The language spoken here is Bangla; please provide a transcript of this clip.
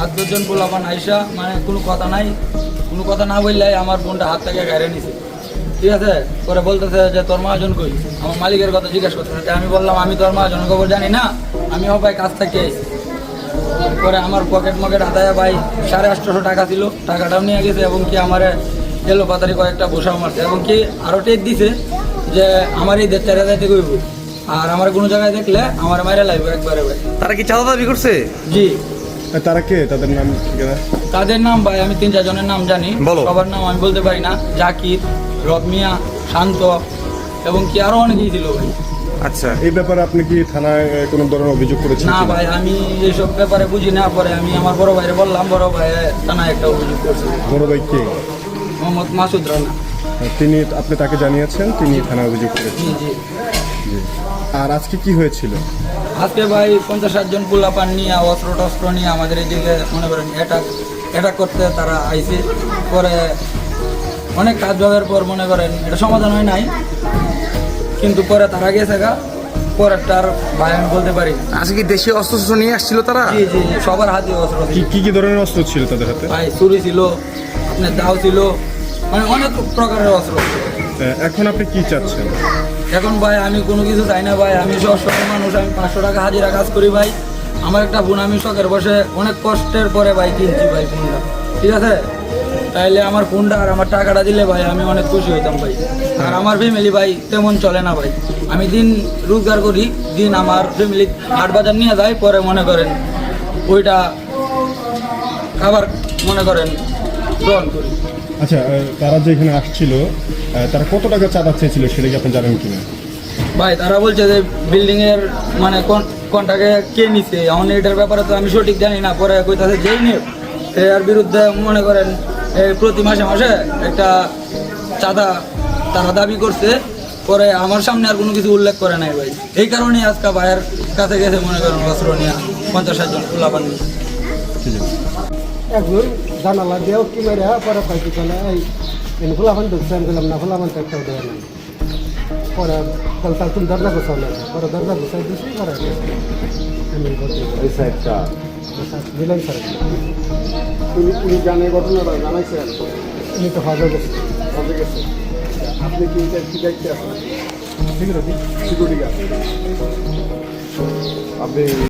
7-10 পোলাপান আইসা মানে কোনো কথা না বললে আমার বোনটা হাত থেকে গাড়ি নিছে, ঠিক আছে। পরে বলতেছে যে তোর মহাজন কই, আমার মালিকের কথা জিজ্ঞেস করতেছে। আমি বললাম আমি তোর মহাজনের খবর জানি না, আমি ভাই কাজ থেকে আইছি। পরে আমার পকেট আদায় ভাই 850 টাকা ছিল, টাকাটাও নিয়ে গেছে এবং কি আমার এলো পাতারি কয়েকটা বসাও মারছে এবং কি আরও টেক দিছে যে আমার এই 4,500 থেকে হইব, আর আমার কোনো জায়গায় দেখলে আমার মাইরে লাগবে একবারে ভাই। তারা কি চাঁদা দাবি করছে? জি। তারা কে? তাদের নাম? তাদের নাম ভাই আমি 3-4 জনের নাম জানি, বলো। সবার নাম আমি বলতে পারি না। জাকির, রবমিয়া, শান্ত এবং কি আরো অনেকেই ছিল ভাই। আচ্ছা, এই ব্যাপারে আপনি কি থানায় কোনো ধরনের অভিযোগ করেছেন? না ভাই, আমি এইসব ব্যাপারে বুঝি না। পরে আমি আমার বড় ভাইরে বললাম, বড় ভাই থানায় একটা অভিযোগ করছে। বড় ভাই কে? মোহাম্মদ মাসুদ রানা। আপনি তাকে জানিয়েছেন, তিনি থানায় অভিযোগ করেছেন? জি জি। জি। আর আজকে কি হয়েছিল? আজকে ভাই 50-60 জন পোলাপান নিয়ে অস্ত্র নিয়ে আমাদের এইদিকে মনে করেন অ্যাটাক করতে তারা আইছে। পরে অনেক কাজ ভাবের পর মনে করেন এটা সমাধান হয় নাই, কিন্তু পরে তারা গেছে গা। পরেরটা আর ভাই আমি বলতে পারি না। আজকে কি দেশীয় অস্ত্র নিয়ে আসছিল তারা? জি জি, সবার হাতে অস্ত্র ছিল। কি ধরনের অস্ত্র ছিল তাদের হাতে? ভাই ছুরি ছিল, আপনার দাও ছিল, মানে অনেক প্রকারের অস্ত্র। এখন আপনি কি চাচ্ছেন? এখন ভাই আমি কোনো কিছু চাই না ভাই, আমি শখের মানুষ, আমি 500 টাকা হাজিরা কাজ করি ভাই। আমার একটা বোন আমি শখের বসে অনেক কষ্টের পরে ভাই কিনছি ভাই ফোনটা, ঠিক আছে। তাইলে আমার ফোনটা আর আমার টাকাটা দিলে ভাই আমি অনেক খুশি হইতাম ভাই। আর আমার ফ্যামিলি ভাই তেমন চলে না ভাই, আমি দিন রোজগার করি, দিন আমার ফ্যামিলি হাট বাজার নিয়ে যায়, পরে মনে করেন ওইটা খাবার মনে করেন গ্রহণ করি। আচ্ছা, তারা যে এখানে আসছিল তারা কত টাকা চাঁদা চেয়েছিল সেটা কি আপনি জানেন কিনা? ভাই তারা বলছে যে বিল্ডিং এর মানে কোনটাকে কে নিছে, এখন এটার ব্যাপারে তো আমি সঠিক জানি না। পরে কইতাছে যেই নিয়ে এর বিরুদ্ধে মনে করেন প্রতি মাসে একটা চাঁদা তারা দাবি করছে। পরে আমার সামনে আর কোনো কিছু উল্লেখ করে নাই ভাই, এই কারণেই আজকে ভাইয়ের কাছে গেছে মনে করেন অস্ত্র নিয়ে 50-60 জন পোলাপান নিয়ে। ঠিক আছে। একজন জানালা দিয়েও কি মেরে পরে পাইছি চলে এই ফুলাফান ঢুকছে। আমি বললাম না, ফুলাফান তো একটাও দেয় না। পরে তাহলে তুমি দরজা গোছাও না, পরে দরজা গোছাই দিচ্ছি। পরে আমি এই সাইডটা দিলেন স্যার, উনি জানে ঘটনাটা জানাইছেন? উনি তো হজে গেছে। কবে গেছে? আপনি কি কি দেখতে আসেন? ঠিক আছে। সিকিউরিটি গার্ড আপনি